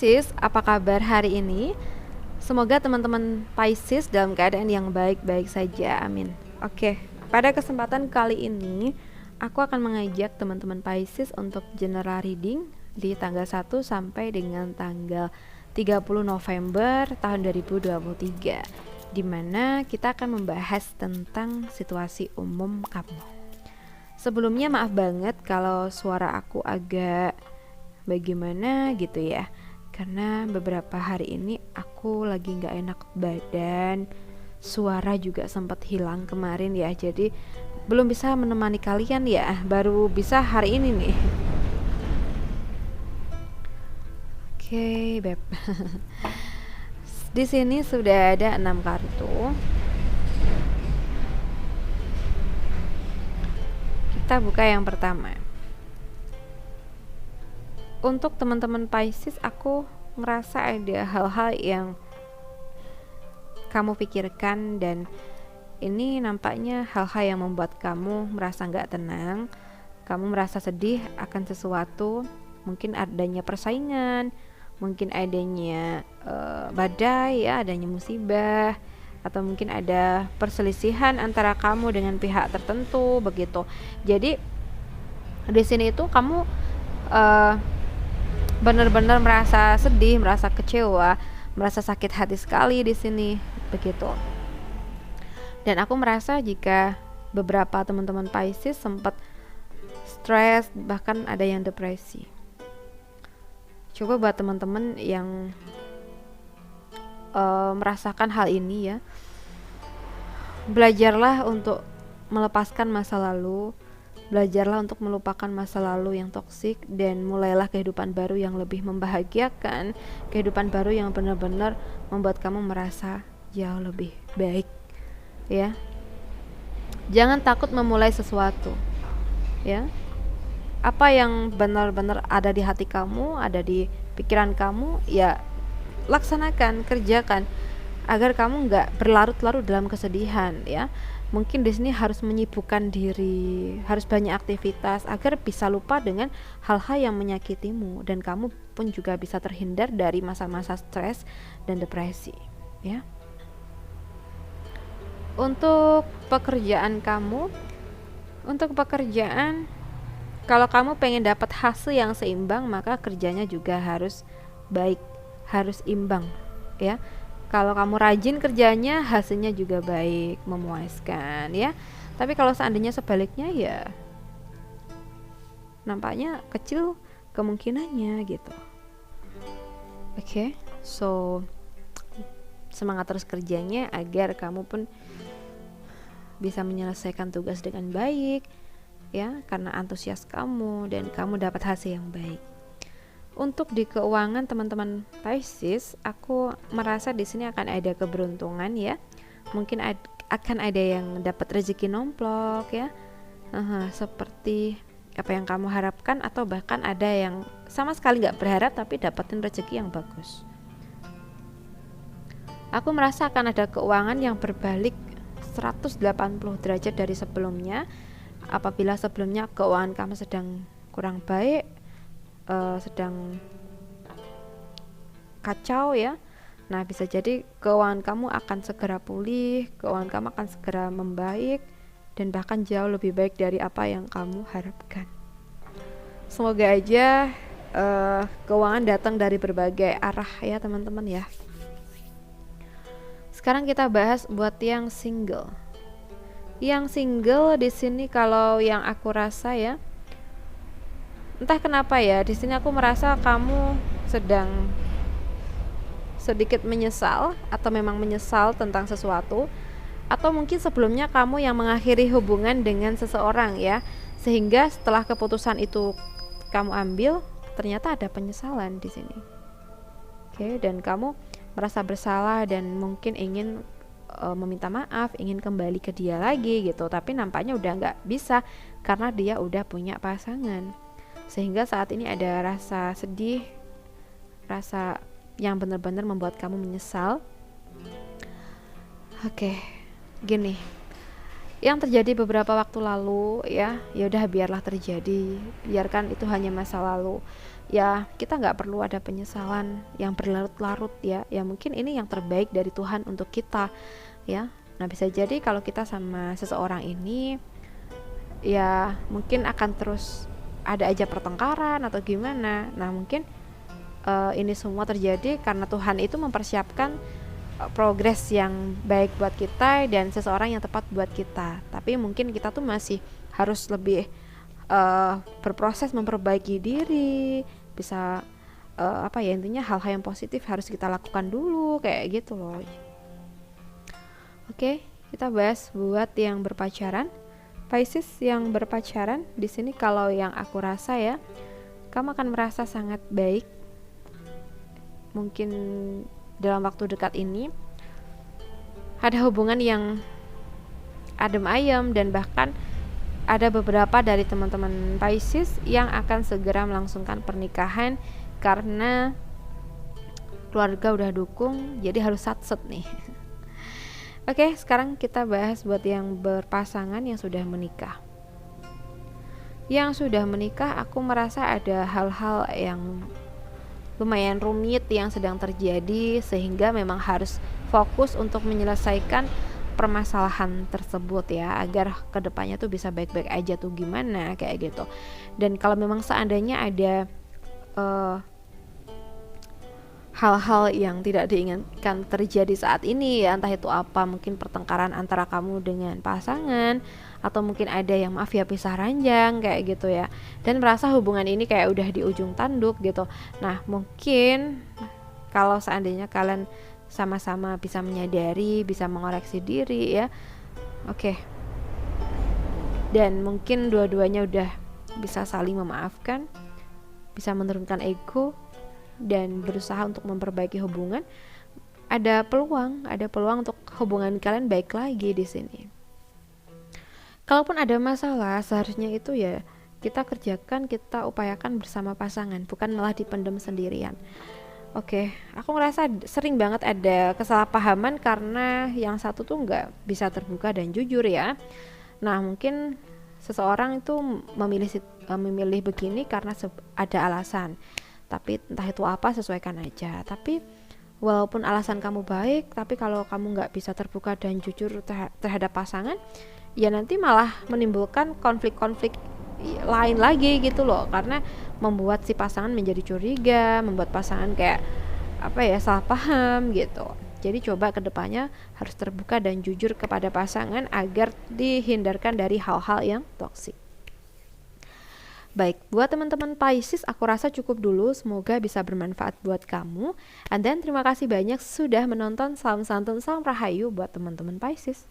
Pisces, apa kabar hari ini? Semoga teman-teman Pisces dalam keadaan yang baik-baik saja, amin. Oke, pada kesempatan kali ini aku akan mengajak teman-teman Pisces untuk general reading di tanggal 1 sampai dengan tanggal 30 November tahun 2023, di mana kita akan membahas tentang situasi umum kamu. Sebelumnya maaf banget kalau suara aku agak bagaimana gitu ya, karena beberapa hari ini aku lagi gak enak badan, suara juga sempat hilang kemarin ya, jadi belum bisa menemani kalian ya, baru bisa hari ini nih. Oke, Beb. Di sini sudah ada 6 kartu. Kita buka yang pertama. Untuk teman-teman Pisces, aku ngerasa ada hal-hal yang kamu pikirkan, dan ini nampaknya hal-hal yang membuat kamu merasa gak tenang. Kamu merasa sedih akan sesuatu, mungkin adanya persaingan, mungkin adanya badai ya, adanya musibah, atau mungkin ada perselisihan antara kamu dengan pihak tertentu begitu. Jadi di sini itu kamu benar-benar merasa sedih, merasa kecewa, merasa sakit hati sekali di sini begitu. Dan aku merasa jika beberapa teman-teman Pisces sempat stres, bahkan ada yang depresi. Coba buat teman-teman yang merasakan hal ini ya, belajarlah untuk melepaskan masa lalu. Belajarlah untuk melupakan masa lalu yang toksik, dan mulailah kehidupan baru yang lebih membahagiakan, kehidupan baru yang benar-benar membuat kamu merasa jauh lebih baik ya. Jangan takut memulai sesuatu ya. Apa yang benar-benar ada di hati kamu, ada di pikiran kamu, ya laksanakan, kerjakan, agar kamu nggak berlarut-larut dalam kesedihan ya. Mungkin di sini harus menyibukkan diri, harus banyak aktivitas agar bisa lupa dengan hal-hal yang menyakitimu, dan kamu pun juga bisa terhindar dari masa-masa stres dan depresi ya. Untuk pekerjaan kamu, kalau kamu pengen dapat hasil yang seimbang, maka kerjanya juga harus baik, harus imbang ya. Kalau kamu rajin kerjanya, hasilnya juga baik, memuaskan ya. Tapi kalau seandainya sebaliknya, ya nampaknya kecil kemungkinannya gitu. Oke, so semangat terus kerjanya agar kamu pun bisa menyelesaikan tugas dengan baik ya, karena antusias kamu dan kamu dapat hasil yang baik. Untuk di keuangan teman-teman Pisces, aku merasa di sini akan ada keberuntungan ya. Mungkin akan ada yang dapat rezeki nomplok ya. Seperti apa yang kamu harapkan, atau bahkan ada yang sama sekali nggak berharap tapi dapetin rezeki yang bagus. Aku merasa akan ada keuangan yang berbalik 180 derajat dari sebelumnya. Apabila sebelumnya keuangan kamu sedang kurang baik, sedang kacau ya, nah bisa jadi keuangan kamu akan segera pulih, keuangan kamu akan segera membaik, dan bahkan jauh lebih baik dari apa yang kamu harapkan. Semoga aja keuangan datang dari berbagai arah ya teman-teman ya. Sekarang kita bahas buat yang single. Yang single di sini, kalau yang aku rasa ya, entah kenapa ya, di sini aku merasa kamu sedang sedikit menyesal, atau memang menyesal tentang sesuatu, atau mungkin sebelumnya kamu yang mengakhiri hubungan dengan seseorang ya, sehingga setelah keputusan itu kamu ambil, ternyata ada penyesalan di sini. Oke, dan kamu merasa bersalah dan mungkin ingin meminta maaf, ingin kembali ke dia lagi gitu, tapi nampaknya udah nggak bisa karena dia udah punya pasangan. Sehingga saat ini ada rasa sedih, rasa yang benar-benar membuat kamu menyesal. Oke, gini, yang terjadi beberapa waktu lalu ya udah biarlah terjadi, biarkan itu hanya masa lalu. ya kita nggak perlu ada penyesalan yang berlarut-larut ya. Ya mungkin ini yang terbaik dari Tuhan untuk kita ya. Nah bisa jadi kalau kita sama seseorang ini ya mungkin akan terus ada aja pertengkaran atau gimana. Nah mungkin ini semua terjadi karena Tuhan itu mempersiapkan progres yang baik buat kita dan seseorang yang tepat buat kita. Tapi mungkin kita tuh masih harus lebih berproses memperbaiki diri, bisa intinya hal-hal yang positif harus kita lakukan dulu kayak gitu loh. Oke, kita bahas buat yang berpacaran. Pisces yang berpacaran di sini kalau yang aku rasa ya, kamu akan merasa sangat baik. Mungkin dalam waktu dekat ini ada hubungan yang adem ayem dan bahkan ada beberapa dari teman-teman Pisces yang akan segera melangsungkan pernikahan karena keluarga udah dukung, jadi harus satset nih. Oke, sekarang kita bahas buat yang berpasangan yang sudah menikah. Yang sudah menikah, aku merasa ada hal-hal yang lumayan rumit yang sedang terjadi sehingga memang harus fokus untuk menyelesaikan permasalahan tersebut ya, agar kedepannya tuh bisa baik-baik aja tuh gimana kayak gitu. Dan kalau memang seandainya ada hal-hal yang tidak diinginkan terjadi saat ini ya, entah itu apa, mungkin pertengkaran antara kamu dengan pasangan atau mungkin ada yang maaf ya pisah ranjang kayak gitu ya, dan merasa hubungan ini kayak udah di ujung tanduk gitu. Nah mungkin kalau seandainya kalian sama-sama bisa menyadari, bisa mengoreksi diri ya, oke. Dan mungkin dua-duanya udah bisa saling memaafkan, bisa menurunkan ego dan berusaha untuk memperbaiki hubungan, ada peluang untuk hubungan kalian baik lagi di sini. Kalaupun ada masalah, seharusnya itu ya kita kerjakan, kita upayakan bersama pasangan, bukan malah dipendam sendirian. Oke, aku ngerasa sering banget ada kesalahpahaman karena yang satu tuh nggak bisa terbuka dan jujur ya. Nah mungkin seseorang itu memilih begini karena ada alasan, tapi entah itu apa sesuaikan aja. Tapi walaupun alasan kamu baik, tapi kalau kamu nggak bisa terbuka dan jujur terhadap pasangan, ya nanti malah menimbulkan konflik-konflik lain lagi gitu loh, karena membuat si pasangan menjadi curiga, membuat pasangan kayak salah paham gitu. Jadi coba kedepannya harus terbuka dan jujur kepada pasangan agar dihindarkan dari hal-hal yang toksik. Baik, buat teman-teman Pisces, aku rasa cukup dulu. Semoga bisa bermanfaat buat kamu. And then terima kasih banyak sudah menonton. Salam santun, salam rahayu buat teman-teman Pisces.